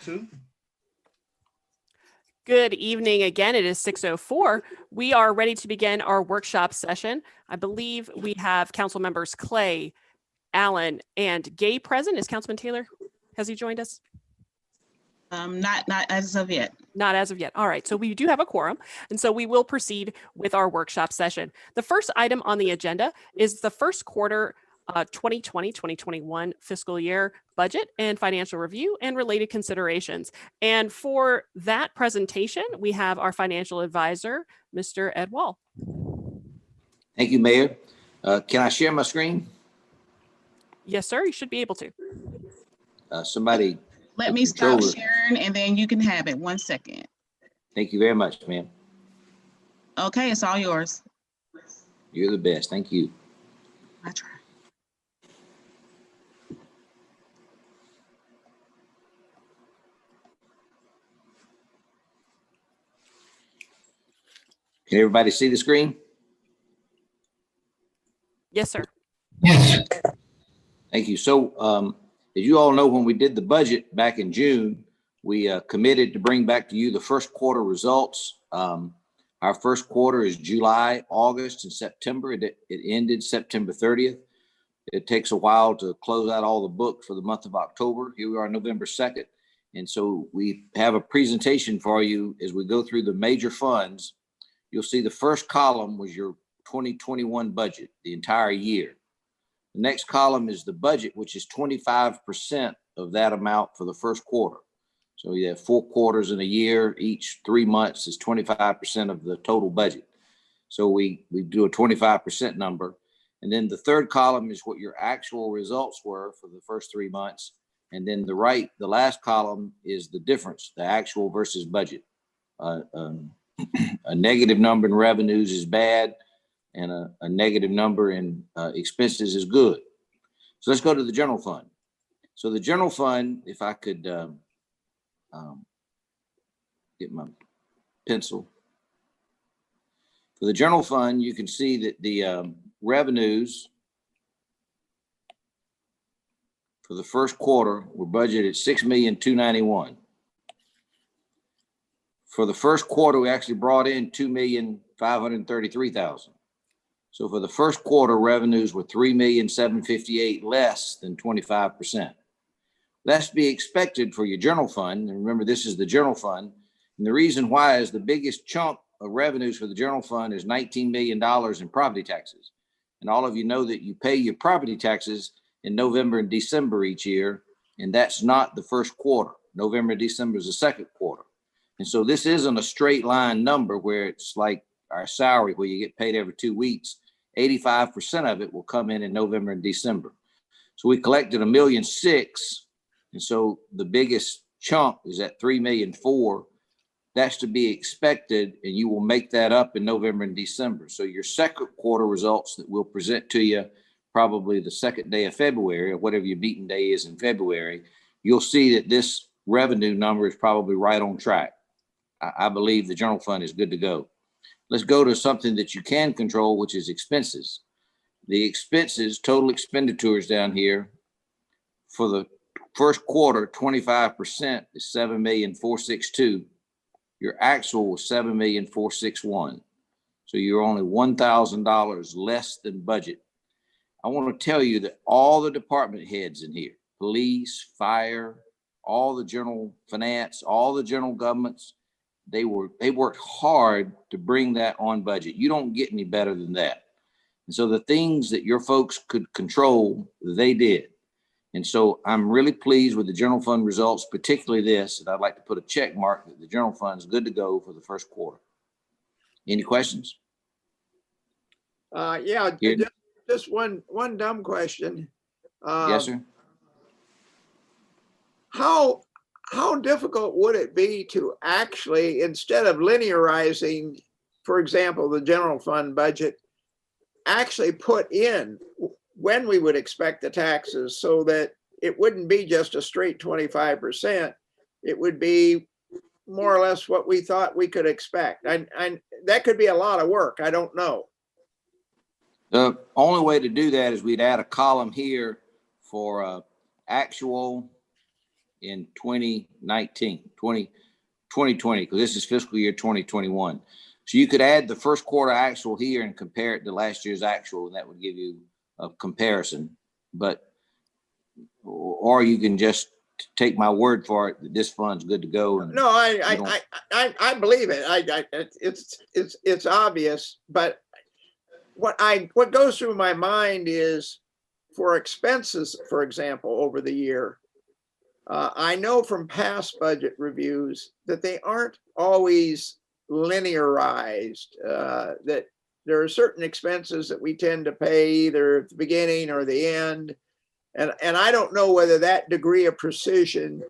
Two. Good evening again. It is 6:04. We are ready to begin our workshop session. I believe we have council members Clay, Allen, and Gay present. Is Councilman Taylor? Has he joined us? Not as of yet. Not as of yet. All right. So we do have a quorum. And so we will proceed with our workshop session. The first item on the agenda is the first quarter 2020-2021 fiscal year budget and financial review and related considerations. And for that presentation, we have our financial advisor, Mr. Ed Wall. Thank you, Mayor. Can I share my screen? Yes, sir. You should be able to. Somebody. Let me stop sharing and then you can have it. 1 second. Thank you very much, ma'am. Okay, it's all yours. You're the best. Thank you. I try. Can everybody see the screen? Yes, sir. Yes. Thank you. So as you all know, when we did the budget back in June, we committed to bring back to you the first quarter results. Our first quarter is July, August, and September. It ended September 30th. It takes a while to close out all the books for the month of October. Here we are November 2nd. And so we have a presentation for you as we go through the major funds. You'll see the first column was your 2021 budget, the entire year. The next column is the budget, which is 25% of that amount for the first quarter. So you have 4 quarters in a year. Each 3 months is 25% of the total budget. So we do a 25% number. And then the third column is what your actual results were for the first 3 months. And then the last column is the difference, the actual versus budget. A negative number in revenues is bad, and a negative number in expenses is good. So let's go to the general fund. So the general fund, if I could get my pencil. For the general fund, you can see that the revenues for the first quarter were budgeted at $6,291,000. For the first quarter, we actually brought in $2,533,000. So for the first quarter, revenues were $3,758,000, less than 25%. That's to be expected for your general fund. And remember, this is the general fund. And the reason why is the biggest chunk of revenues for the general fund is $19 million in property taxes. And all of you know that you pay your property taxes in November and December each year. And that's not the first quarter. November and December is the second quarter. And so this isn't a straight line number where it's like our salary where you get paid every 2 weeks. 85% of it will come in November and December. So we collected $1.6 million. And so the biggest chunk is at $3,400,000. That's to be expected, and you will make that up in November and December. So your second quarter results that we'll present to you probably the second day of February, or whatever your meeting day is in February, you'll see that this revenue number is probably right on track. I believe the general fund is good to go. Let's go to something that you can control, which is expenses. The expenses, total expenditures down here for the first quarter, 25% is $7,462,000. Your actual was $7,461,000. So you're only $1,000 less than budget. I want to tell you that all the department heads in here, police, fire, all the general finance, all the general governments, they worked hard to bring that on budget. You don't get any better than that. And so the things that your folks could control, they did. And so I'm really pleased with the general fund results, particularly this, and I'd like to put a check mark that the general fund is good to go for the first quarter. Any questions? Yeah, just one dumb question. Yes, sir. How difficult would it be to actually, instead of linearizing, for example, the general fund budget, actually put in when we would expect the taxes so that it wouldn't be just a straight 25%. It would be more or less what we thought we could expect. And that could be a lot of work. I don't know. The only way to do that is we'd add a column here for actual in 2020, because this is fiscal year 2021. So you could add the first quarter actual here and compare it to last year's actual, and that would give you a comparison. Or you can just take my word for it that this fund's good to go. And No, I believe it. It's obvious, but what goes through my mind is for expenses, for example, over the year. I know from past budget reviews that they aren't always linearized, that there are certain expenses that we tend to pay either at the beginning or the end. And I don't know whether that degree of precision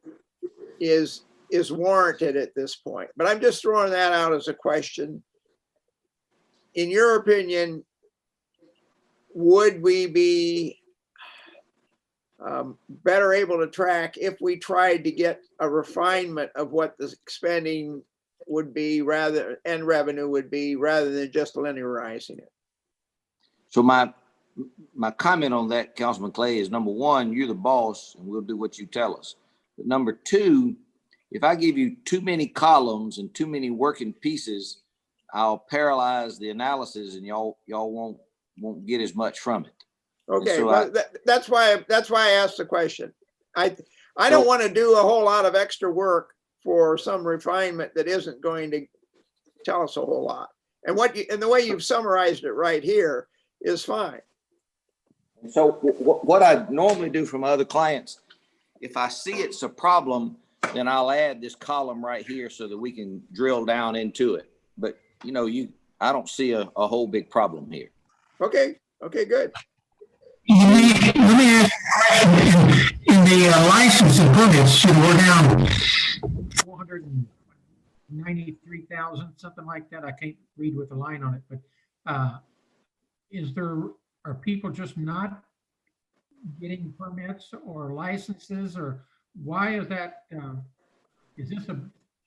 is warranted at this point, but I'm just throwing that out as a question. In your opinion, would we be better able to track if we tried to get a refinement of what the spending would be and revenue would be rather than just linearizing it? so my comment on that, Councilman Clay, is number one, you're the boss and we'll do what you tell us. But number two, if I give you too many columns and too many working pieces, I'll paralyze the analysis and y'all won't get as much from it. Okay, so well, that's why I asked the question. I don't want to do a whole lot of extra work for some refinement that isn't going to tell us a whole lot. And the way you've summarized it right here is fine. So what I normally do from other clients, if I see it's a problem, then I'll add this column right here so that we can drill down into it. But I don't see a whole big problem here. Okay, good. Let me ask you a question. In the license and permits, we're down 493,000, something like that. I can't read with the line on it, but are people just not getting permits or licenses, or why is that? Is this a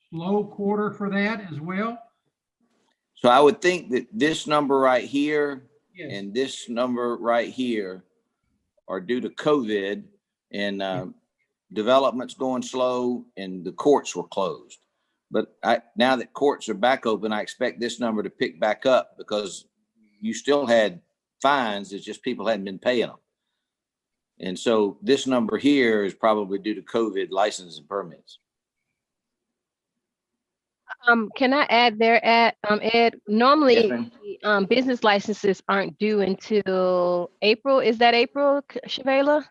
slow quarter for that as well? So I would think that this number right here Yes. and this number right here are due to COVID and development's going slow and the courts were closed. But now that courts are back open, I expect this number to pick back up because you still had fines. It's just people hadn't been paying them. And so this number here is probably due to COVID licenses and permits. Can I add there, Ed? Normally, Yes, ma'am. business licenses aren't due until April. Is that April, Shavela?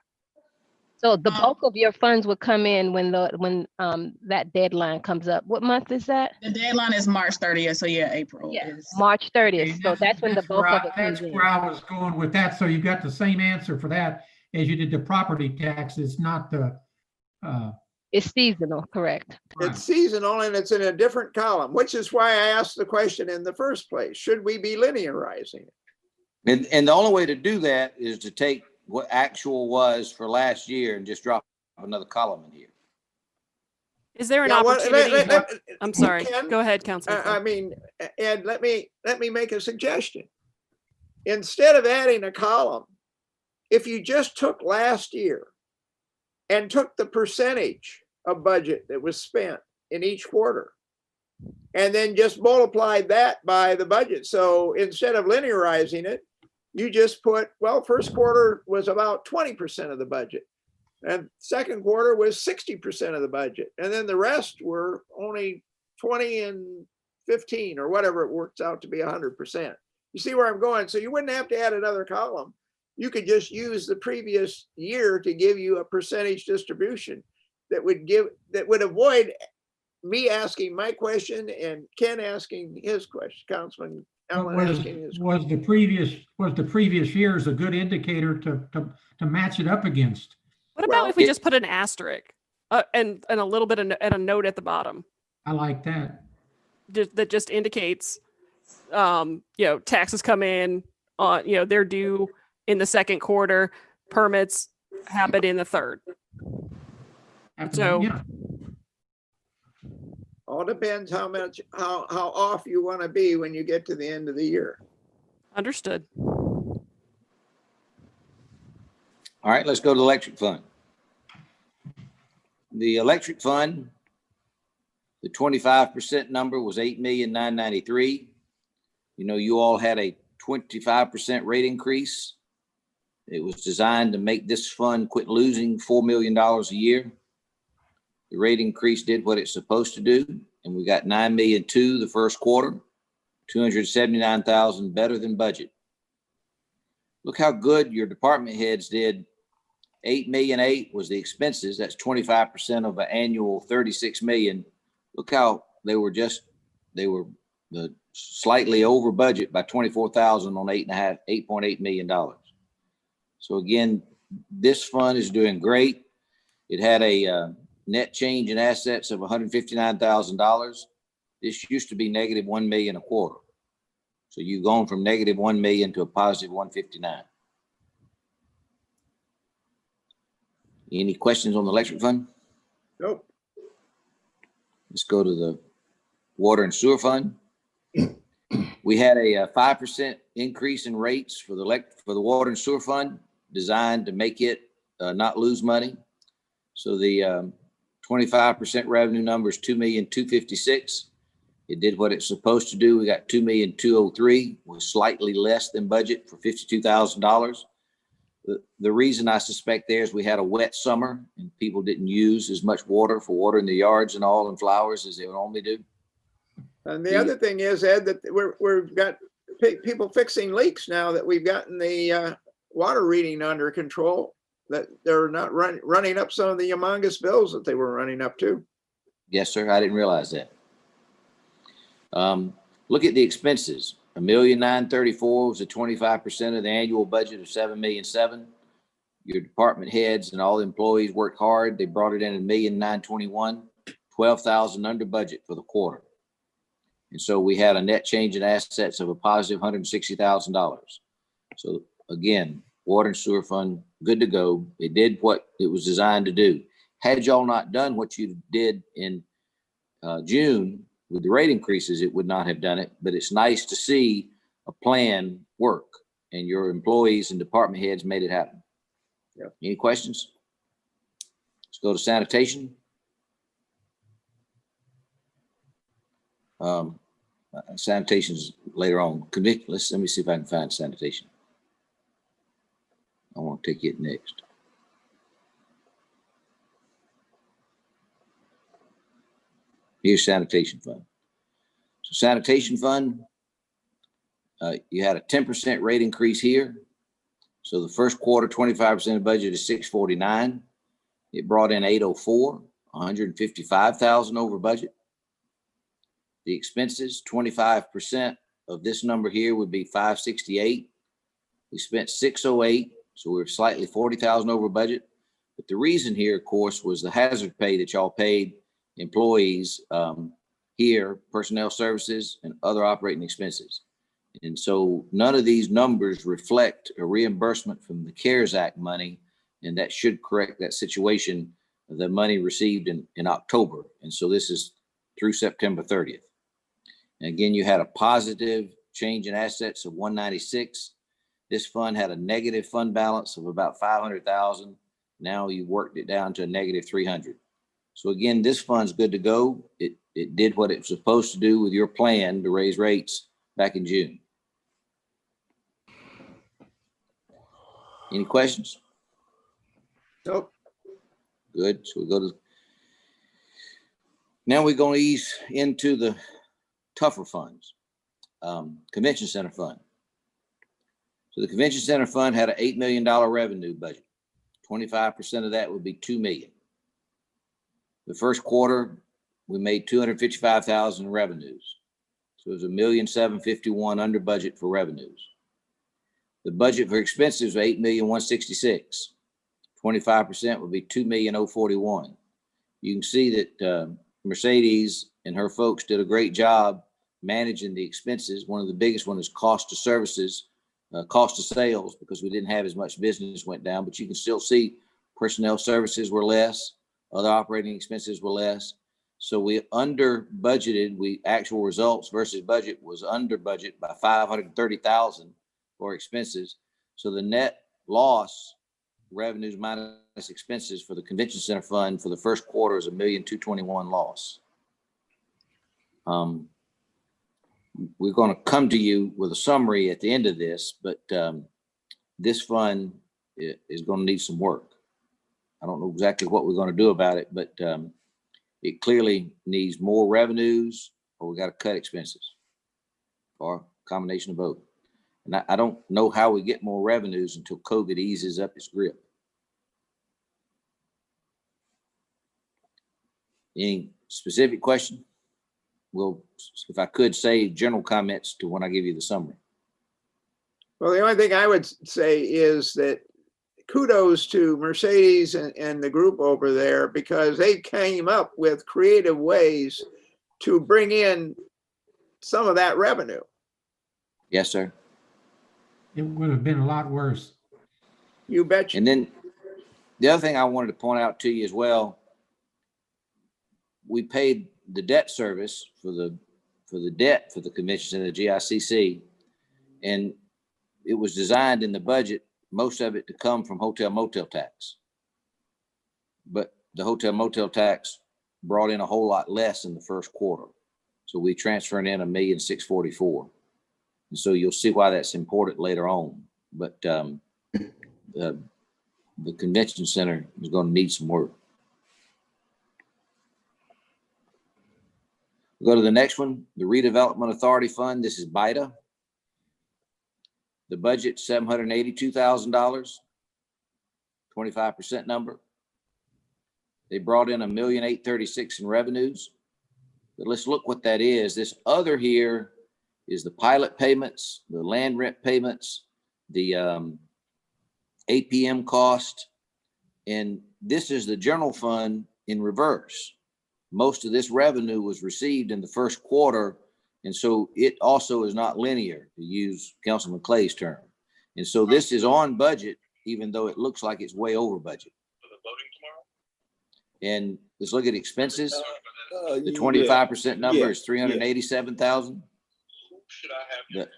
So the bulk of your funds will come in when that deadline comes up. What month is that? The deadline is March 30th, so yeah, April Yeah, is. March 30th. Okay, So that's when the bulk of it comes That's in. where I was going with that. So you got the same answer for that as you did the property taxes, not the. It's seasonal, correct? It's seasonal and it's in a different column, which is why I asked the question in the first place. Should we be linearizing it? And the only way to do that is to take what actual was for last year and just drop another column in here. Is there an Yeah, well, opportunity? I'm sorry. Ken, Go ahead, Councilman. I mean, Ed, let me make a suggestion. Instead of adding a column, if you just took last year and took the percentage of budget that was spent in each quarter, and then just multiplied that by the budget. So instead of linearizing it, you just put, well, first quarter was about 20% of the budget, and second quarter was 60% of the budget, and then the rest were only 20 and 15 or whatever it works out to be 100%. You see where I'm going? So you wouldn't have to add another column. You could just use the previous year to give you a percentage distribution that would avoid me asking my question and Ken asking his question, Councilman Allen asking his question. Was the previous years a good indicator to match it up against? What about Well, if we just put an asterisk and a little bit and a note at the bottom I like that. that just indicates, taxes come in on, they're due in the second quarter, permits happen in the third. So- Yeah. All depends how off you want to be when you get to the end of the year. Understood. All right, let's go to the electric fund. The electric fund, the 25% number was 8,993,000. You know, you all had a 25% rate increase. It was designed to make this fund quit losing $4 million a year. The rate increase did what it's supposed to do, and we got $9,200,000 the first quarter, $279,000 better than budget. Look how good your department heads did. $8,800,000 was the expenses. That's 25% of an annual $36 million. Look how they were slightly over budget by 24,000 on $8.8 million. So again, this fund is doing great. It had a net change in assets of $159,000. This used to be negative $1 million a quarter. So you've gone from negative $1 million to a positive 159. Any questions on the electric fund? Nope. Let's go to the water and sewer fund. We had a 5% increase in rates for the water and sewer fund, designed to make it not lose money. So the 25% revenue number is $2,256,000. It did what it's supposed to do. We got $2,203,000, was slightly less than budget for $52,000. The reason I suspect there is we had a wet summer and people didn't use as much water for watering the yards and all and flowers as they would normally do. And the other thing is, Ed, that we've got people fixing leaks now that we've gotten the water reading under control, that they're not running up some of the humongous bills that they were running up to. Yes, sir. I didn't realize that. Look at the expenses. $1,934,000 was a 25% of the annual budget of $7,700,000. Your department heads and all the employees worked hard. They brought it in at $1,921,000, $12,000 under budget for the quarter. And so we had a net change in assets of a positive $160,000. So again, water and sewer fund, good to go. It did what it was designed to do. Had y'all not done what you did in June with the rate increases, it would not have done it. But it's nice to see a plan work, and your employees and department heads made it happen. Yep. Any questions? Let's go to sanitation. Sanitation's later on. Let me see if I can find sanitation. I want to take it next. Here's sanitation fund. So sanitation fund, you had a 10% rate increase here. So the first quarter, 25% of budget is $649. It brought in $804, $155,000 over budget. The expenses, 25% of this number here would be $568. We spent $608, so we're slightly $40,000 over budget. But the reason here, of course, was the hazard pay that y'all paid employees here, personnel services, and other operating expenses. And so none of these numbers reflect a reimbursement from the CARES Act money, and that should correct that situation, the money received in October. And so this is through September 30th. And again, you had a positive change in assets of 196. This fund had a negative fund balance of about 500,000. Now you worked it down to a negative 300. So again, this fund's good to go. It did what it was supposed to do with your plan to raise rates back in June. Any questions? Nope. Good. So we go to, now we're going to ease into the tougher funds. Convention Center Fund. So the Convention Center Fund had an $8 million revenue budget. 25% of that would be $2 million. The first quarter, we made $255,000 in revenues. So it was $1,751,000 under budget for revenues. The budget for expenses was $8,166,000. 25% would be $2,041,000. You can see that Mercedes and her folks did a great job managing the expenses. One of the biggest one is cost of services, cost of sales, because we didn't have as much business went down, but you can still see personnel services were less, other operating expenses were less. So we under budgeted, actual results versus budget was under budget by $530,000 for expenses. So the net loss revenues minus expenses for the convention center fund for the first quarter is $1,221,000 loss. We're going to come to you with a summary at the end of this, but this fund is going to need some work. I don't know exactly what we're going to do about it, but it clearly needs more revenues, or we got to cut expenses, or a combination of both. And I don't know how we get more revenues until COVID eases up its grip. Any specific question? Well, if I could say general comments to when I give you the summary. Well, the only thing I would say is that kudos to Mercedes and the group over there, because they came up with creative ways to bring in some of that revenue. Yes, sir. It would have been a lot worse. You betcha. And then the other thing I wanted to point out to you as well, we paid the debt service for the debt for the convention and the GICC, and it was designed in the budget, most of it to come from hotel motel tax. But the hotel motel tax brought in a whole lot less in the first quarter. So we transferred in $1,644,000. And so you'll see why that's important later on. But the convention center is going to need some work. We'll go to the next one, the Redevelopment Authority Fund. This is BIDA. The budget, $782,000, 25% number. They brought in $1,836,000 in revenues. But let's look what that is. This other here is the pilot payments, the land rent payments, the APM cost, and this is the general fund in reverse. Most of this revenue was received in the first quarter, and so it also is not linear, to use Councilman Clay's term. And so this is on budget, even though it looks like it's way over budget. And let's look at expenses. The 25% number is $387,000. The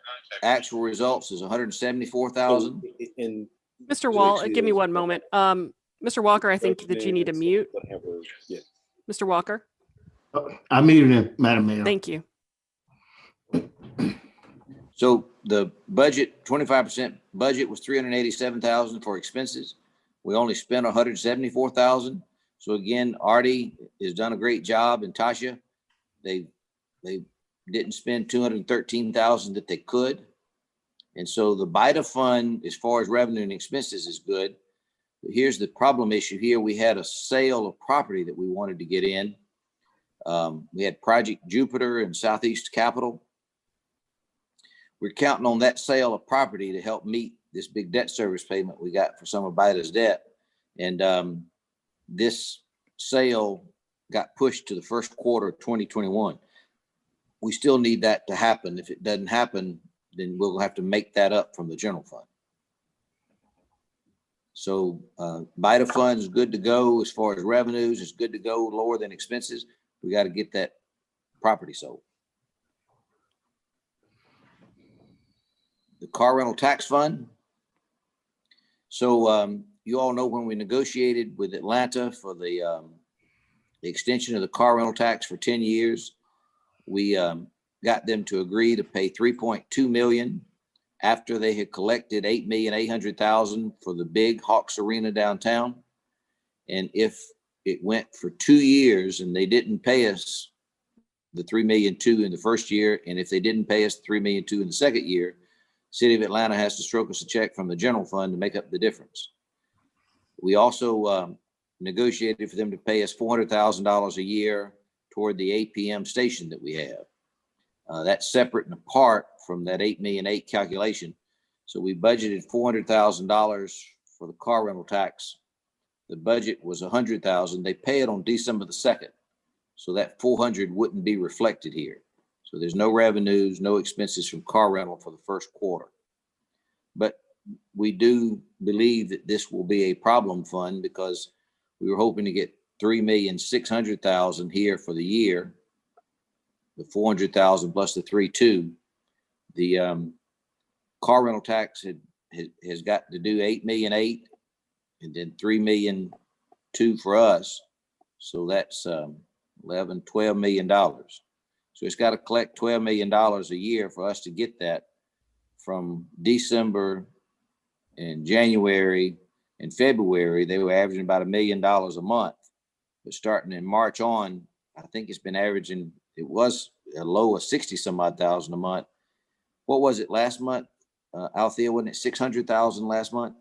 actual results is $174,000. Mr. Wall, give me one moment. Mr. Walker, I think that you need to mute. Mr. Walker, I muted him, Madam Mayor. thank you. So the budget, 25% budget was $387,000 for expenses. We only spent $174,000. So again, Artie has done a great job, and Tasha, they didn't spend $213,000 that they could. And so the BIDA fund, as far as revenue and expenses, is good. But here's the problem issue here. We had a sale of property that we wanted to get in. We had Project Jupiter and Southeast Capital. We're counting on that sale of property to help meet this big debt service payment we got for some of BIDA's debt. And this sale got pushed to the first quarter of 2021. We still need that to happen. If it doesn't happen, then we'll have to make that up from the general fund. So BIDA fund is good to go as far as revenues. It's good to go lower than expenses. We got to get that property sold. The car rental tax fund. So you all know when we negotiated with Atlanta for the extension of the car rental tax for 10 years, we got them to agree to pay $3.2 million after they had collected $8,800,000 for the big Hawks Arena downtown. And if it went for 2 years and they didn't pay us the $3.2 million in the first year, and if they didn't pay us the $3.2 million in the second year, City of Atlanta has to stroke us a check from the general fund to make up the difference. We also negotiated for them to pay us $400,000 a year toward the APM station that we have. That's separate and apart from that $8.8 million calculation. So we budgeted $400,000 for the car rental tax. The budget was $100,000. They pay it on December the 2nd. So that 400 wouldn't be reflected here. So there's no revenues, no expenses from car rental for the first quarter. But we do believe that this will be a problem fund because we were hoping to get $3,600,000 here for the year, the $400,000 plus the 3.2. The car rental tax has got to do $8.8 million. and then 3,000,002 for us. So that's 11, $12 million. So it's got to collect $12 million a year for us to get that from December and January and February. They were averaging about $1 million a month, but starting in March on, I think it's been averaging, it was a low of 60 some odd thousand a month. What was it last month? Althea, wasn't it 600,000 last month?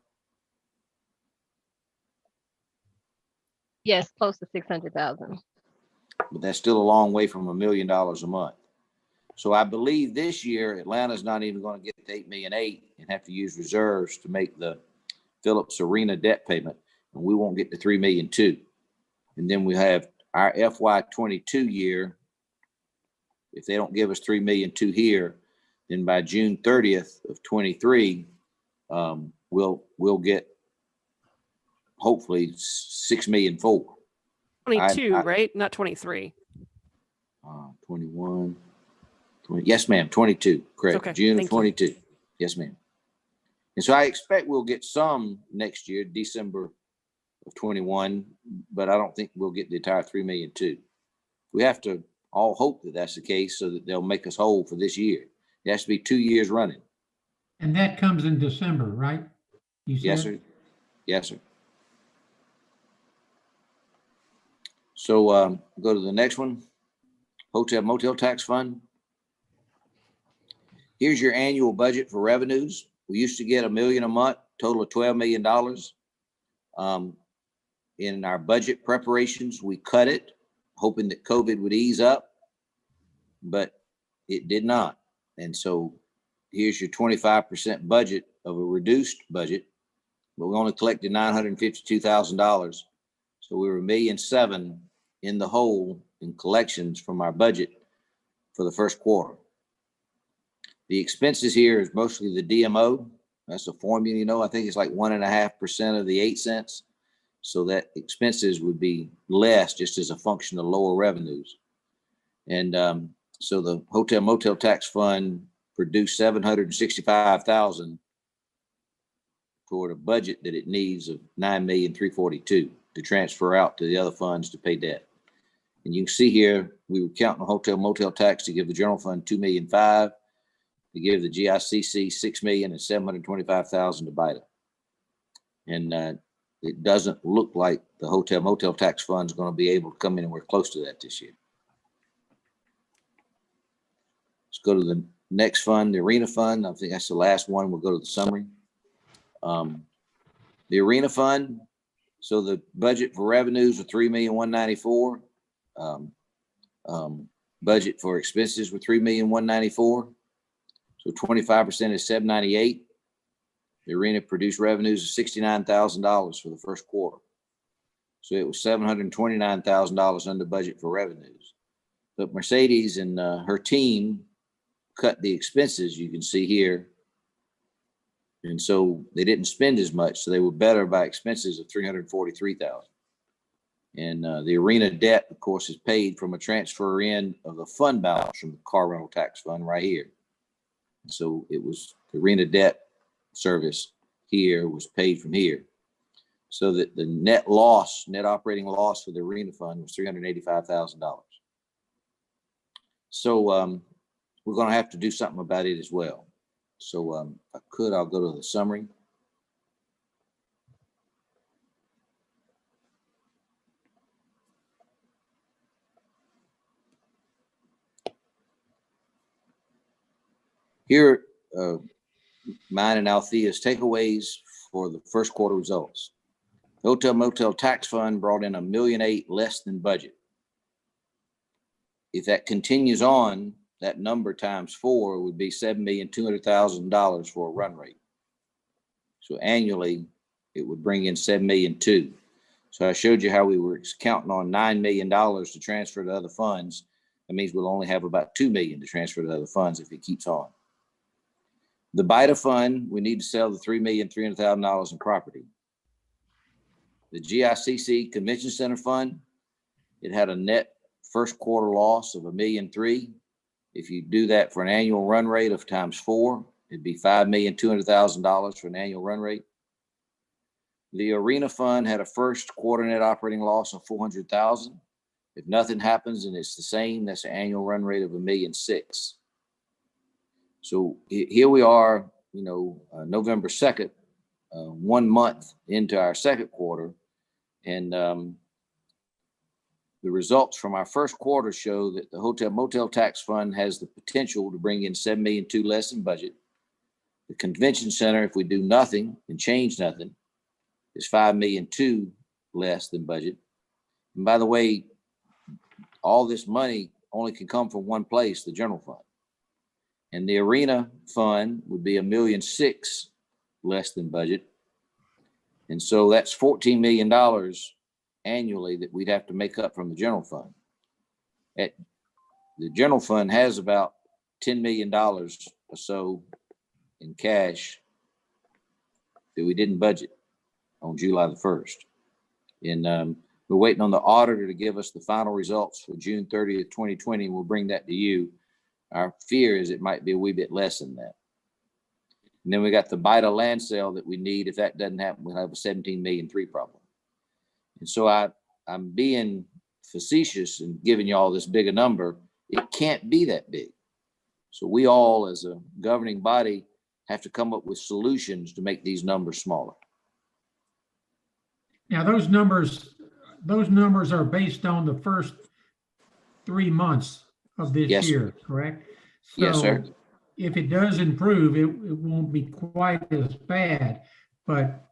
Yes, close to 600,000. But that's still a long way from $1 million a month. So I believe this year, Atlanta's not even going to get the 8,800,000 and have to use reserves to make the Phillips Arena debt payment. And we won't get the 3,000,002. And then we have our FY22 year. If they don't give us 3,000,002 here, then by June 30th of 23, we'll get hopefully 6,000,004. 22, right? Not 23. 21, 20, yes, ma'am, 22, correct. Okay, June of thank you. 22. Yes, ma'am. And so I expect we'll get some next year, December of 21, but I don't think we'll get the entire 3,000,002. We have to all hope that that's the case so that they'll make us whole for this year. It has to be 2 years running. And that comes in December, right? You Yes, said? sir. Yes, sir. So go to the next one. Hotel Motel Tax Fund. Here's your annual budget for revenues. We used to get $1 million a month, total of $12 million. In our budget preparations, we cut it, hoping that COVID would ease up, but it did not. And so here's your 25% budget of a reduced budget, but we only collected $952,000. So we were $1.7 million in the hole in collections from our budget for the first quarter. The expenses here is mostly the DMO. That's a formula, I think it's like 1.5% of the 8 cents. So that expenses would be less just as a function of lower revenues. And so the Hotel Motel Tax Fund produced $765,000 toward a budget that it needs of $9,342,000 to transfer out to the other funds to pay debt. And you can see here, we were counting the hotel motel tax to give the general fund $2,500,000, to give the GICC $6,725,000 to BITA. And it doesn't look like the hotel motel tax fund is going to be able to come anywhere close to that this year. Let's go to the next fund, the arena fund. I think that's the last one. We'll go to the summary. The arena fund. So the budget for revenues were $3,194,000. Budget for expenses were $3,194,000. So 25% is $798,000. The arena produced revenues of $69,000 for the first quarter. So it was $729,000 under budget for revenues. But Mercedes and her team cut the expenses, you can see here. And so they didn't spend as much. So they were better by expenses of $343,000. And the arena debt, of course, is paid from a transfer in of the fund balance from the car rental tax fund right here. So it was the arena debt service here was paid from here. So that the net operating loss for the arena fund was $385,000. So we're going to have to do something about it as well. So if I could, I'll go to the summary. Here, mine and Althea's takeaways for the first quarter results. The Hotel Motel Tax Fund brought in $1.8 million less than budget. If that continues on, that number times 4 would be $7,200,000 for a run rate. So annually, it would bring in $7,200,000. So I showed you how we were counting on $9 million to transfer to other funds. That means we'll only have about $2 million to transfer to other funds if it keeps on. The BITA fund, we need to sell the $3,300,000 in property. The GICC Convention Center Fund, it had a net first quarter loss of $1,300,000. If you do that for an annual run rate of times 4, it'd be $5,200,000 for an annual run rate. The arena fund had a first quarter net operating loss of 400,000. If nothing happens and it's the same, that's an annual run rate of $1.6 million. So here we are, November 2nd, 1 month into our second quarter. And the results from our first quarter show that the hotel motel tax fund has the potential to bring in $7.2 million less than budget. The convention center, if we do nothing and change nothing, is $5.2 million less than budget. And by the way, all this money only can come from one place, the general fund. And the arena fund would be $1.6 million less than budget. And so that's $14 million annually that we'd have to make up from the general fund. The general fund has about $10 million or so in cash that we didn't budget on July the 1st. And we're waiting on the auditor to give us the final results for June 30th, 2020, and we'll bring that to you. Our fear is it might be a wee bit less than that. And then we got the BITA land sale that we need. If that doesn't happen, we'll have a $17.3 million problem. And so I'm being facetious and giving you all this big a number. It can't be that big. So we all, as a governing body, have to come up with solutions to make these numbers smaller. Now, those numbers are based on the first 3 months of this Yes, year, correct? Yes, sir. So if it does improve, it won't be quite as bad, but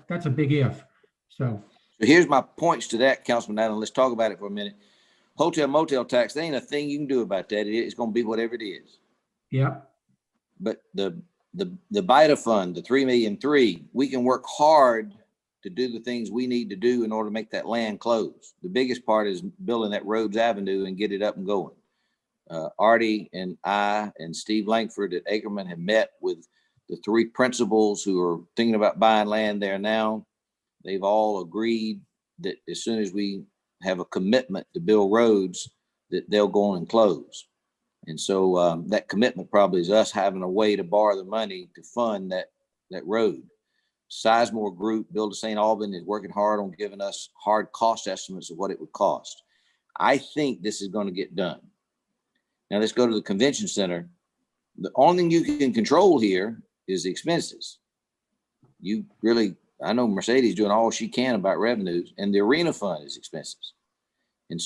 that's a big if. So here's my points to that, Councilman Allen. Let's talk about it for a minute. Hotel motel tax, there ain't a thing you can do about that. It's going to be whatever it is. yeah, But the BITA fund, the $3.3 million, we can work hard to do the things we need to do in order to make that land close. The biggest part is building that Rhodes Avenue and get it up and going. Artie and I and Steve Langford at Ackerman have met with the 3 principals who are thinking about buying land there now. They've all agreed that as soon as we have a commitment to build roads, that they'll go on and close. And so that commitment probably is us having a way to borrow the money to fund that road. Sizemore Group, Bill to St. Albans, is working hard on giving us hard cost estimates of what it would cost. I think this is going to get done. Now let's go to the convention center. The only thing you can control here is the expenses. I know Mercedes doing all she can about revenues, and the arena fund is expenses. And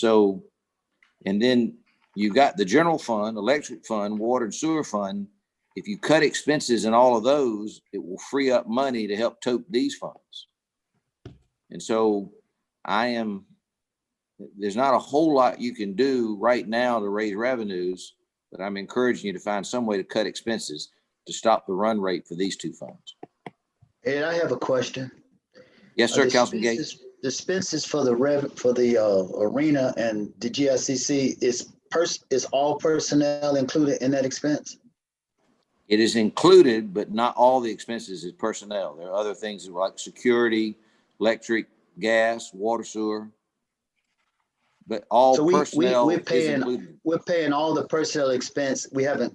then you got the general fund, electric fund, water and sewer fund. If you cut expenses in all of those, it will free up money to help tote these funds. And so there's not a whole lot you can do right now to raise revenues, but I'm encouraging you to find some way to cut expenses to stop the run rate for these 2 funds. And I have a question. Yes, sir, Councilman Gates. The expenses for the arena and the GICC is all personnel included in that expense? It is included, but not all the expenses is personnel. There are other things like security, electric, gas, water, sewer. But all personnel is included. We're paying all the personnel expense. We haven't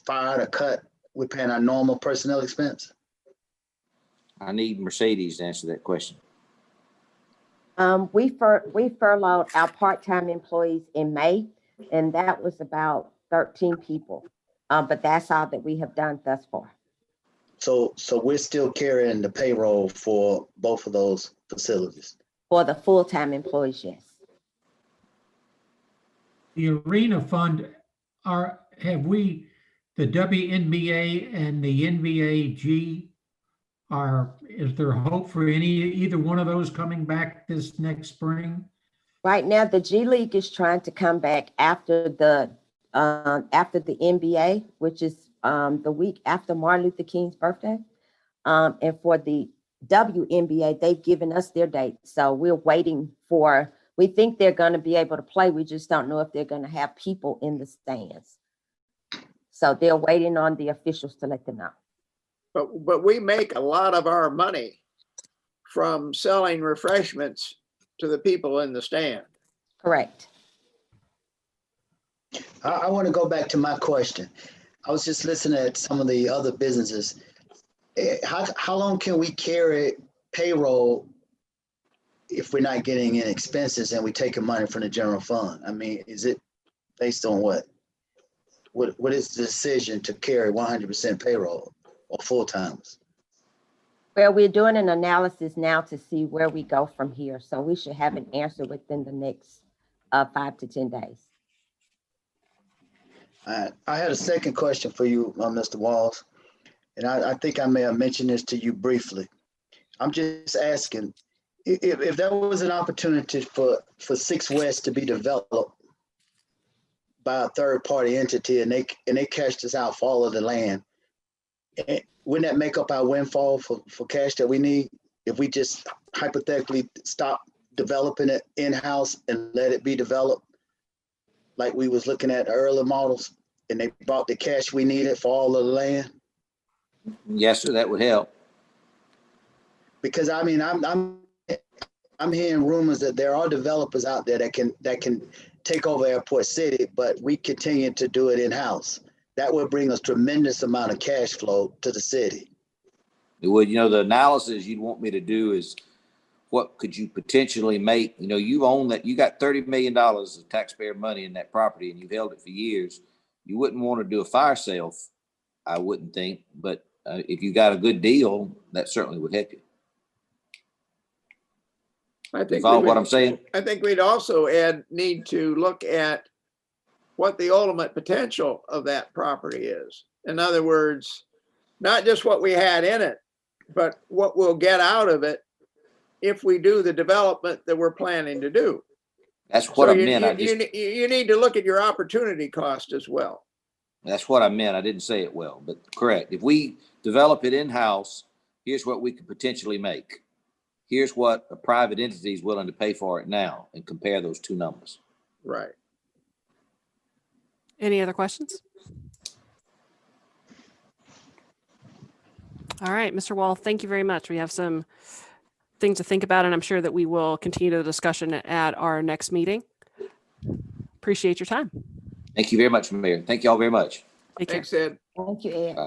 fired or cut. We're paying our normal personnel expense. I need Mercedes to answer that question. We furloughed our part-time employees in May, and that was about 13 people. But that's all that we have done thus far. So we're still carrying the payroll for both of those facilities. For the full-time employees, yes. the arena fund, the WNBA and the NVAG, is there hope for either one of those coming back this next spring? Right now, the G League is trying to come back after the NBA, which is the week after Martin Luther King's birthday. And for the WNBA, they've given us their date. So we're waiting we think they're going to be able to play. We just don't know if they're going to have people in the stands. So they're waiting on the officials to let them know. But we make a lot of our money from selling refreshments to the people in the stand. Correct. I want to go back to my question. I was just listening at some of the other businesses. how long can we carry payroll if we're not getting any expenses and we taking money from the general fund? I mean, is it based on what? What is the decision to carry 100% payroll or full-timers? Well, we're doing an analysis now to see where we go from here. So we should have an answer within the next 5 to 10 days. I had a second question for you, Mr. Walls, and I think I may have mentioned this to you briefly. I'm just asking if there was an opportunity for 6 West to be developed by a third-party entity and they cashed us out for all of the land, wouldn't that make up our windfall for cash that we need if we just hypothetically stop developing it in-house and let it be developed like we was looking at earlier models and they brought the cash we needed for all of the land? Yes, sir, that would help. Because I mean, I'm hearing rumors that there are developers out there that can take over Airport City, but we continue to do it in-house. That would bring us tremendous amount of cash flow to the city. It would, the analysis you'd want me to do is what could you potentially make? You own that, you got $30 million of taxpayer money in that property and you've held it for years. You wouldn't want to do a fire sale, I wouldn't think, but if you got a good deal, that certainly would help you. I think Follow what I'm saying? I think we'd also need to look at what the ultimate potential of that property is. In other words, not just what we had in it, but what we'll get out of it if we do the development that we're planning to do. That's what I meant. You need to look at your opportunity cost as well. That's what I meant. I didn't say it well, but correct. If we develop it in-house, here's what we could potentially make. Here's what a private entity is willing to pay for it now, and compare those two numbers. Right. Any other questions? All right, Mr. Wall, thank you very much. We have some things to think about, and I'm sure that we will continue the discussion at our next meeting. Appreciate your time. Thank you very much, Mayor. Thank you all very much. Take care. Thanks, Ed. Thank you, Ed.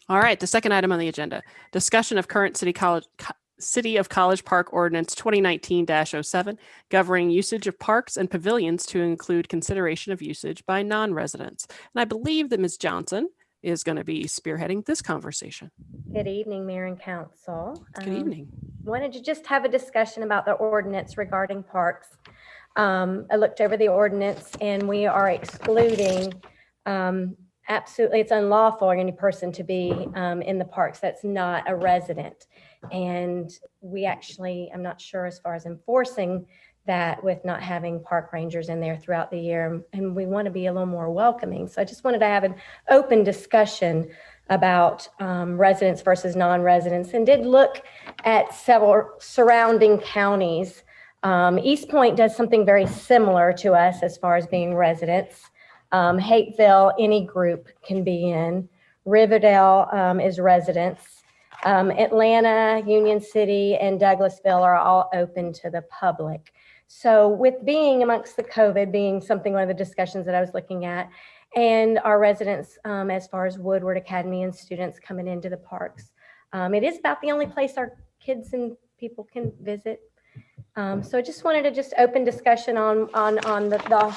All right, the second item on the agenda, discussion of current City of College Park Ordinance 2019-07, governing usage of parks and pavilions to include consideration of usage by non-residents. And I believe that Ms. Johnson is going to be spearheading this conversation. Good evening, Mayor and Council. Good evening. Wanted to just have a discussion about the ordinance regarding parks. I looked over the ordinance and we are excluding, absolutely, it's unlawful for any person to be in the parks that's not a resident. And we actually, I'm not sure as far as enforcing that with not having park rangers in there throughout the year. And we want to be a little more welcoming. So I just wanted to have an open discussion about residents versus non-residents, and did look at several surrounding counties. East Point does something very similar to us as far as being residents. Hateville, any group can be in. Riverdale is residents. Atlanta, Union City, and Douglasville are all open to the public. So with being amongst the COVID being something, one of the discussions that I was looking at, and our residents as far as Woodward Academy and students coming into the parks, it is about the only place our kids and people can visit. So I just wanted to just open discussion on the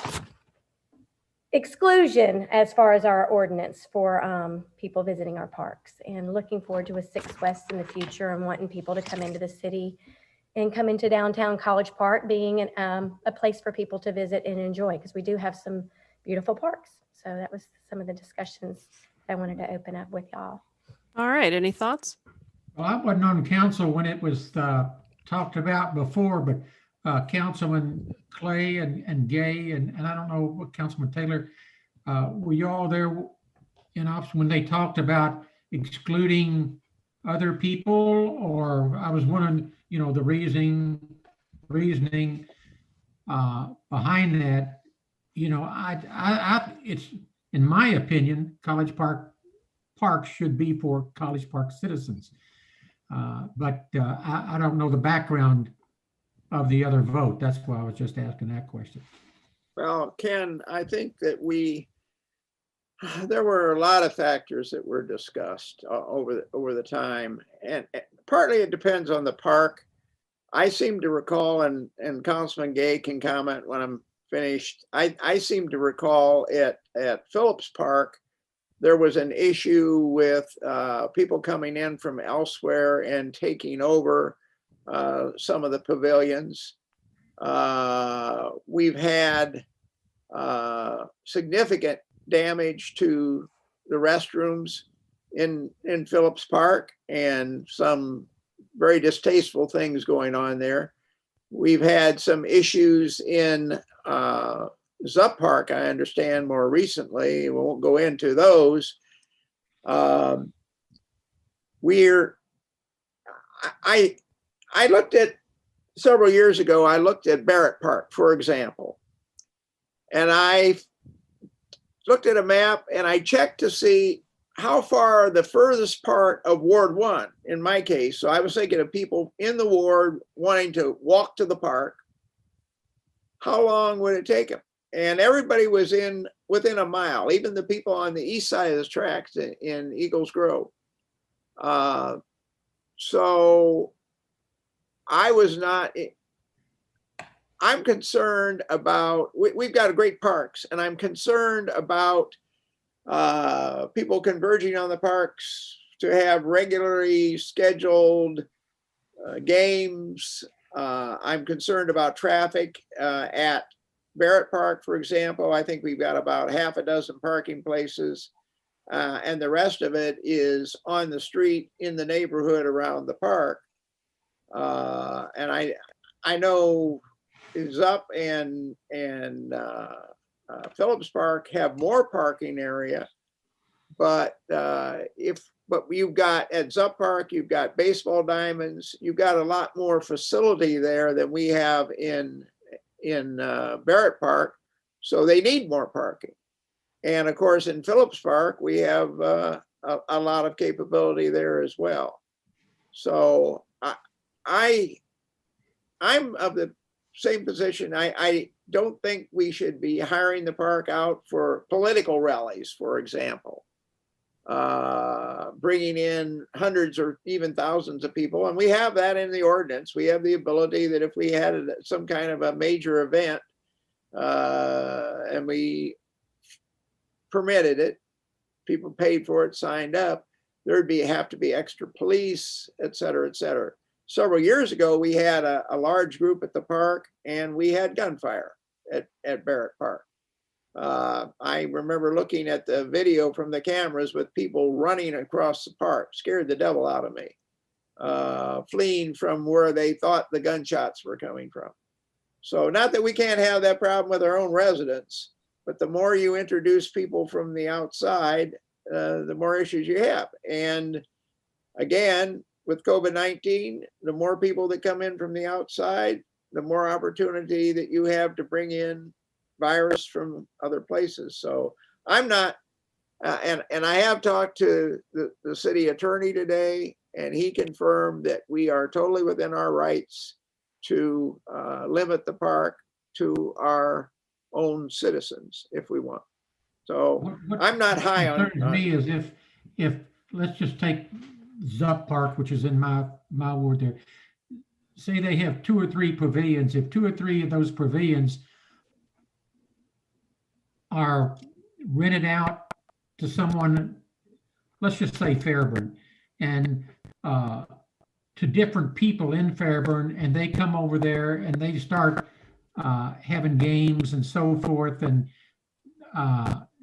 exclusion as far as our ordinance for people visiting our parks, and looking forward to a 6 West in the future and wanting people to come into the city and come into downtown College Park being a place for people to visit and enjoy, because we do have some beautiful parks. So that was some of the discussions I wanted to open up with y'all. All right, any thoughts? Well, I wasn't on council when it was talked about before, but Councilman Clay and Gay, and I don't know what Councilman Taylor, were you all there in office when they talked about excluding other people? Or I was wondering, the reasoning behind that. It's, in my opinion, College Park should be for College Park citizens. But I don't know the background of the other vote. That's why I was just asking that question. Well, Ken, I think that we there were a lot of factors that were discussed over the time, and partly it depends on the park. I seem to recall, and Councilman Gay can comment when I'm finished. I seem to recall at Phillips Park, there was an issue with people coming in from elsewhere and taking over some of the pavilions. We've had significant damage to the restrooms in Phillips Park, and some very distasteful things going on there. We've had some issues in Zup Park, I understand, more recently. We won't go into those. I looked at, several years ago, I looked at Barrett Park, for example, and I looked at a map and I checked to see how far the furthest part of Ward 1, in my case. So I was thinking of people in the ward wanting to walk to the park. How long would it take them? And everybody was within a mile, even the people on the east side of the tracks in Eagles Grove. So I'm concerned about, we've got great parks, and I'm concerned about people converging on the parks to have regularly scheduled games. I'm concerned about traffic at Barrett Park, for example. I think we've got about half a dozen parking places, and the rest of it is on the street in the neighborhood around the park. And I know Zup and Phillips Park have more parking area, but you've got at Zup Park, you've got baseball diamonds, you've got a lot more facility there than we have in Barrett Park, so they need more parking. And of course, in Phillips Park, we have a lot of capability there as well. So I'm of the same position. I don't think we should be hiring the park out for political rallies, for example, bringing in hundreds or even thousands of people. And we have that in the ordinance. We have the ability that if we had some kind of a major event and we permitted it, people paid for it, signed up, there'd have to be extra police, et cetera, et cetera. Several years ago, we had a large group at the park, and we had gunfire at Barrett Park. I remember looking at the video from the cameras with people running across the park, scared the devil out of me, fleeing from where they thought the gunshots were coming from. So not that we can't have that problem with our own residents, but the more you introduce people from the outside, the more issues you have. And again, with COVID-19, the more people that come in from the outside, the more opportunity that you have to bring in virus from other places. So I'm not, and I have talked to the city attorney today, and he confirmed that we are totally within our rights to limit the park to our own citizens if we want. So I'm not high on. Concerns me is if let's just take Zup Park, which is in my ward there. Say they have 2 or 3 pavilions. If 2 or 3 of those pavilions are rented out to someone, let's just say Fairburn, and to different people in Fairburn, and they come over there and they start having games and so forth, and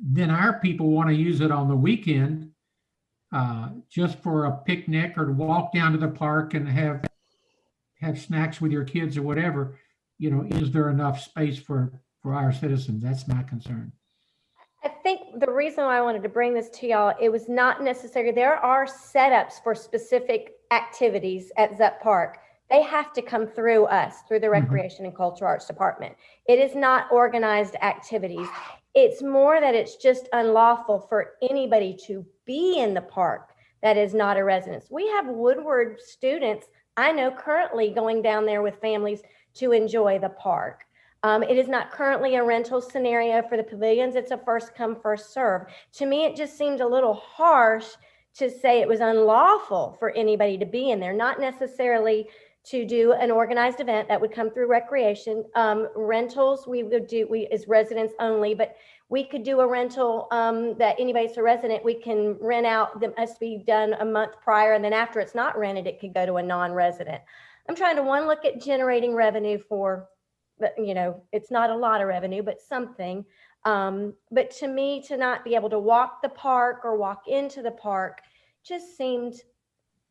then our people want to use it on the weekend just for a picnic or to walk down to the park and have snacks with your kids or whatever. You know, is there enough space for our citizens? That's my concern. I think the reason why I wanted to bring this to y'all, it was not necessary. There are setups for specific activities at Zup Park. They have to come through us, through the Recreation and Cultural Arts Department. It is not organized activities. It's more that it's just unlawful for anybody to be in the park that is not a resident. We have Woodward students, I know, currently going down there with families to enjoy the park. It is not currently a rental scenario for the pavilions. It's a first come, first serve. To me, it just seemed a little harsh to say it was unlawful for anybody to be in there, not necessarily to do an organized event that would come through recreation. Rentals, we would do, as residents only, but we could do a rental that anybody's a resident, we can rent out, that must be done a month prior, and then after it's not rented, it could go to a non-resident. I'm trying to look at generating revenue for, you know, it's not a lot of revenue, but something. But to me, to not be able to walk the park or walk into the park just seemed,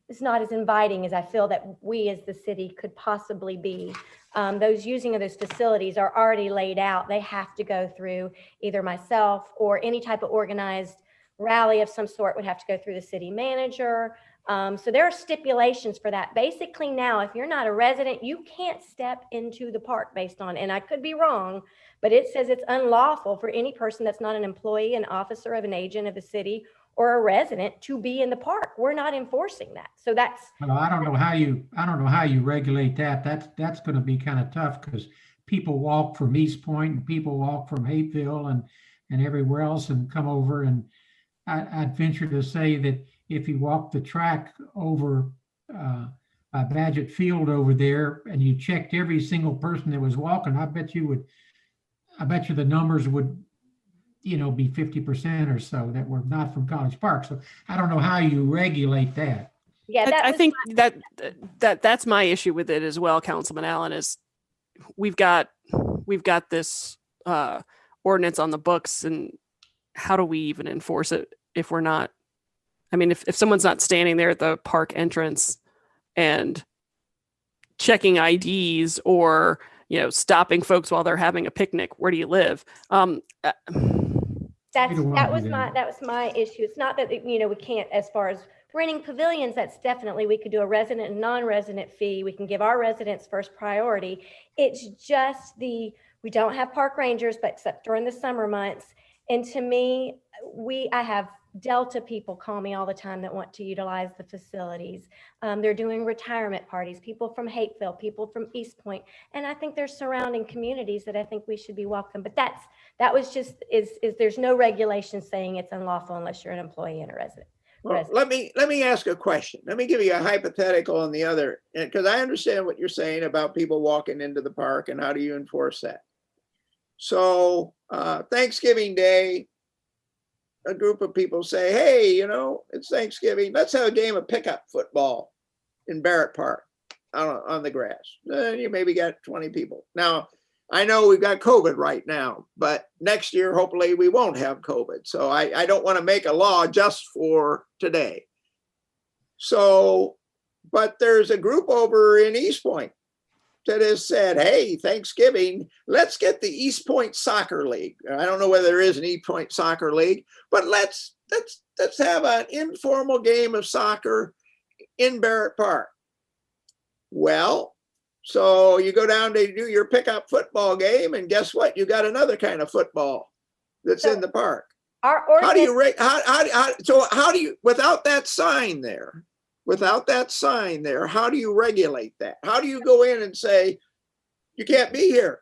it's not as inviting as I feel that we as the city could possibly be. Those using of those facilities are already laid out. They have to go through either myself or any type of organized rally of some sort would have to go through the city manager. So there are stipulations for that. Basically now, if you're not a resident, you can't step into the park based on, and I could be wrong, but it says it's unlawful for any person that's not an employee, an officer of an agent of the city, or a resident to be in the park. We're not enforcing that. So that's. Well, I don't know how you regulate that. That's going to be kind of tough because people walk from East Point and people walk from Hapeville and everywhere else and come over. And I'd venture to say that if you walk the track over Badgett Field over there and you checked every single person that was walking, I bet you the numbers would, you know, be 50% or so that were not from College Park. So I don't know how you regulate that. Yeah, I think that's my issue with it as well, Councilman Allen, is we've got this ordinance on the books, and how do we even enforce it if we're not? I mean, if someone's not standing there at the park entrance and checking IDs or, you know, stopping folks while they're having a picnic, where do you live? that was my issue. It's not that, you know, we can't, as far as renting pavilions, that's definitely, we could do a resident and non-resident fee. We can give our residents first priority. It's just we don't have park rangers, but except during the summer months. And to me, I have Delta people call me all the time that want to utilize the facilities. They're doing retirement parties, people from Hapeville, people from East Point. And I think there's surrounding communities that I think we should be welcome. But that was just, is there's no regulation saying it's unlawful unless you're an employee and a resident. Well, let me ask a question. Let me give you a hypothetical on the other, because I understand what you're saying about people walking into the park and how do you enforce that. So Thanksgiving Day, a group of people say, hey, you know, it's Thanksgiving. Let's have a game of pickup football in Barrett Park on the grass. You maybe got 20 people. Now, I know we've got COVID right now, but next year, hopefully we won't have COVID. So I don't want to make a law just for today. So, but there's a group over in East Point that has said, hey, Thanksgiving, let's get the East Point Soccer League. I don't know whether there is an East Point Soccer League, but let's have an informal game of soccer in Barrett Park. Well, so you go down to do your pickup football game, and guess what? You got another kind of football that's in the park. How do you, without that sign there, how do you regulate that? How do you go in and say, you can't be here?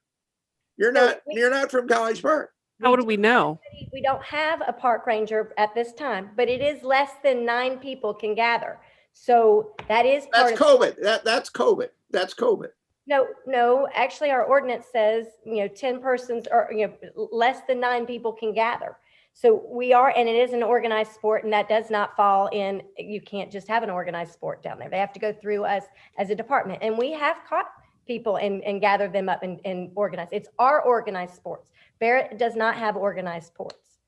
You're not from College Park. How do we know? We don't have a park ranger at this time, but it is less than 9 people can gather. So that is part of COVID. That's COVID. That's COVID. No, actually our ordinance says, 10 persons or, less than 9 people can gather. So we are, and it is an organized sport, and that does not fall in, you can't just have an organized sport down there. They have to go through us as a department. And we have caught people and gathered them up and organized. It's our organized sports. Barrett does not have organized sports.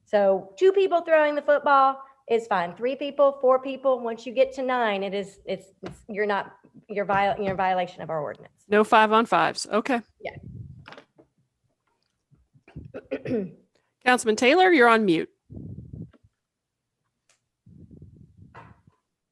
So 2 people throwing the football is fine. 3 people, 4 people. Once you get to 9, you're violation of our ordinance. No 5-on-5s. Okay. Yeah. Councilman Taylor, you're on mute.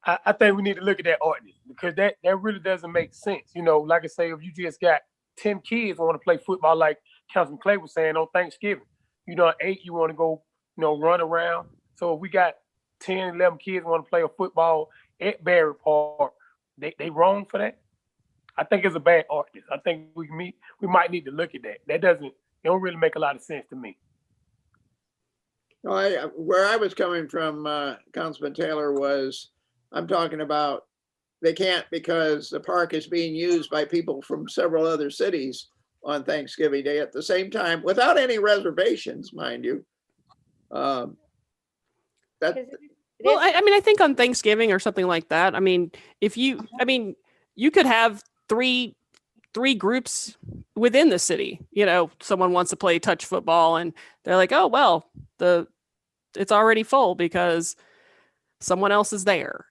I think we need to look at that ordinance, because that really doesn't make sense. Like I say, if you just got 10 kids want to play football, like Councilman Clay was saying on Thanksgiving, 8 you want to go, run around. So if we got 10, 11 kids want to play a football at Barrett Park, they wrong for that? I think it's a bad ordinance. I think we might need to look at that. It don't really make a lot of sense to me. No, where I was coming from, Councilman Taylor, was I'm talking about they can't because the park is being used by people from several other cities on Thanksgiving Day at the same time, without any reservations, mind you. That, Well, I mean, I think on Thanksgiving or something like that. I mean, you could have three groups within the city. You know, someone wants to play touch football, and they're like, "Oh, well, it's already full because someone else is there."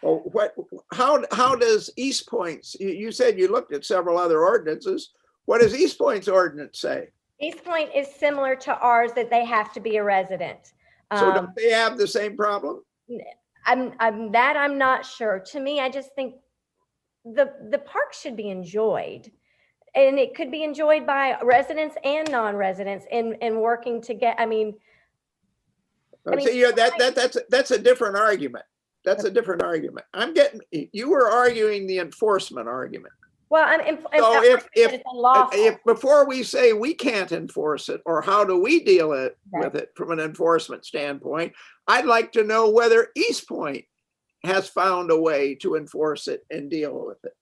well, how does East Point's? You said you looked at several other ordinances. What does East Point's ordinance say? East Point is similar to ours, that they have to be a resident. So don't they have the same problem? I'm not sure. To me, I just think the park should be enjoyed, and it could be enjoyed by residents and non-residents and working together. That's a different argument. That's a different argument. You were arguing the enforcement argument. Well, if before we say we can't enforce it, or how do we deal with it from an enforcement standpoint, I'd like to know whether East Point has found a way to enforce it and deal with it.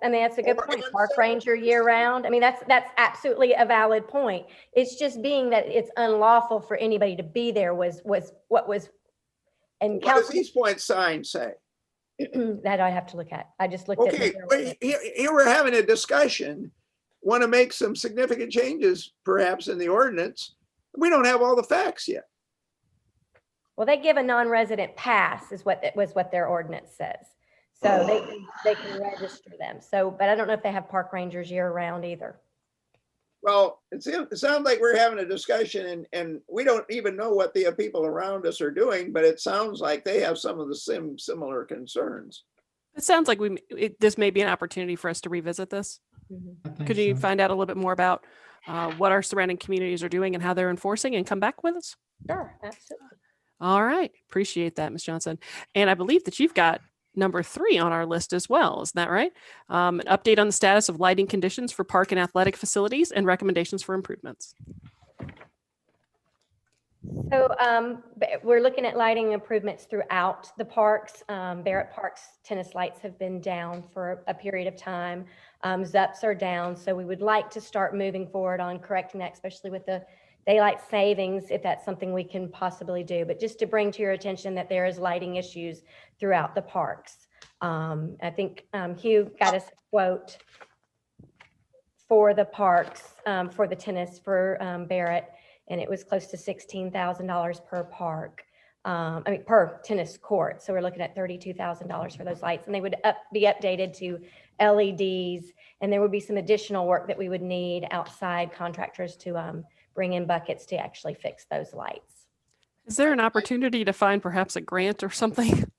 That's a good point. Park ranger year round. That's absolutely a valid point. It's just being that it's unlawful for anybody to be there was what was. And what does East Point sign say? That I have to look at. I just looked at. Okay, here we're having a discussion. Want to make some significant changes, perhaps in the ordinance. We don't have all the facts yet. Well, they give a non-resident pass, is what their ordinance says. So they can register them. So, but I don't know if they have park rangers year round either. Well, it sounds like we're having a discussion, and we don't even know what the people around us are doing, but it sounds like they have some of the similar concerns. It sounds like this may be an opportunity for us to revisit this. Could you find out a little bit more about what our surrounding communities are doing and how they're enforcing, and come back with us? Sure, absolutely. All right. Appreciate that, Ms. Johnson. And I believe that you've got number 3 on our list as well. Isn't that right? An update on the status of lighting conditions for park and athletic facilities and recommendations for improvements. So we're looking at lighting improvements throughout the parks. Barrett Park's tennis lights have been down for a period of time. ZUPs are down. So we would like to start moving forward on correcting that, especially with the daylight savings, if that's something we can possibly do. But just to bring to your attention that there is lighting issues throughout the parks. I think Hugh got us a quote for the parks, for the tennis for Barrett, and it was close to $16,000 per park. Per tennis court. So we're looking at $32,000 for those lights, and they would be updated to LEDs, and there would be some additional work that we would need outside contractors to bring in buckets to actually fix those lights. Is there an opportunity to find perhaps a grant or something,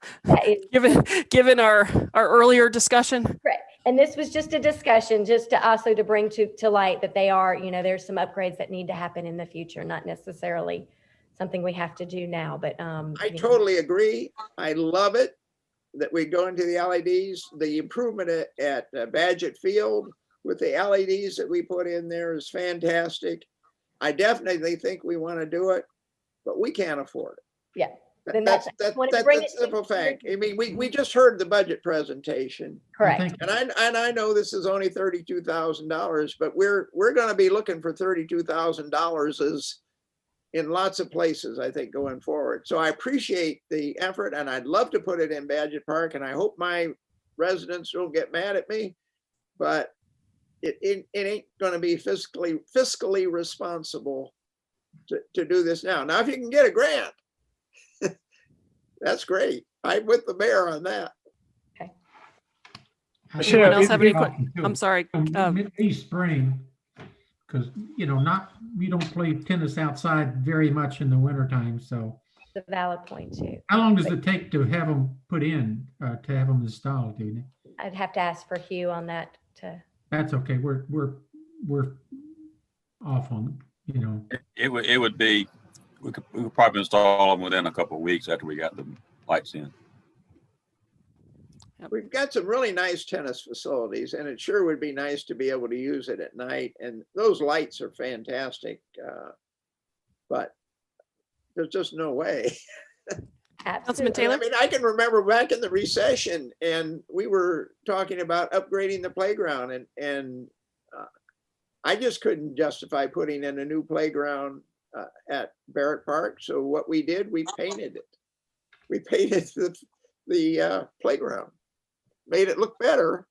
given our earlier discussion? Correct. And this was just a discussion, just to also to bring to light that they are, there's some upgrades that need to happen in the future, not necessarily something we have to do now, but I totally agree. I love it that we go into the LEDs. The improvement at Badgett Field with the LEDs that we put in there is fantastic. I definitely think we want to do it, but we can't afford it. Yeah. That's a simple fact. We just heard the budget presentation. Correct. And I know this is only $32,000, but we're going to be looking for $32,000 in lots of places, I think, going forward. So I appreciate the effort, and I'd love to put it in Badgett Park, and I hope my residents don't get mad at me, but it ain't going to be fiscally responsible to do this now. Now, if you can get a grant, that's great. I'm with the mayor on that. Okay. Anyone else have any questions? I'm sorry. Maybe spring, because you don't play tennis outside very much in the wintertime. So it's a valid point too. How long does it take to have them put in, to have them installed? Do you know? I'd have to ask for Hugh on that. That's okay. We're off on. It would be. We could probably install them within a couple of weeks after we got the lights in. We've got some really nice tennis facilities, and it sure would be nice to be able to use it at night. And those lights are fantastic, but there's just no way. Councilman Taylor? I mean, I can remember back in the recession, and we were talking about upgrading the playground, and I just couldn't justify putting in a new playground at Barrett Park. So what we did, we painted it. We painted the playground, made it look better.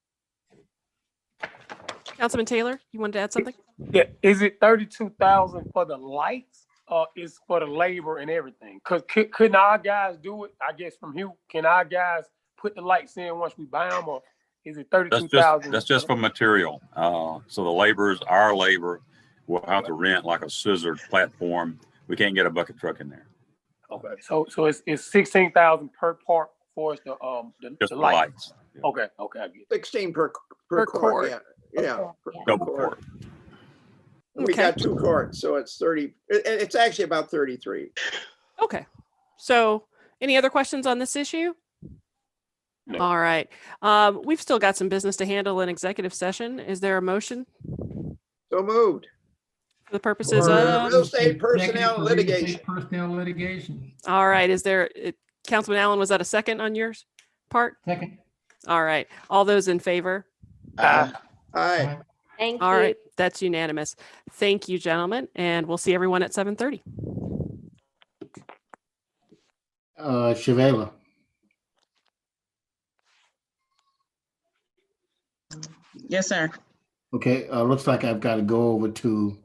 Councilman Taylor, you wanted to add something? Yeah, is it 32,000 for the lights or is for the labor and everything? Cause couldn't our guys do it? I guess from Hugh, can our guys put the lights in once we buy them, or is it 32,000? That's just for material. So the laborers, our labor, will have to rent like a scissor platform. We can't get a bucket truck in there. Okay, so it's 16,000 per part for us to Just the for lights. lights. Okay, I get it. 16 per Per court. court. Yeah. Double court. We Okay. got 2 courts, so it's 30. It's actually about 33. Okay. So any other questions on this issue? No. All right. We've still got some business to handle in executive session. Is there a motion So moved. for the purposes For of? Real estate executive personnel for real estate litigation. Personnel litigation. All right. Is there, Councilman Allen, was that a second on yours part? Second. All right. All those in favor? Aye. Thank All you. right. That's unanimous. Thank you, gentlemen. And we'll see everyone at 7:30. Shavela. Yes, sir. Okay, looks like I've got to go over to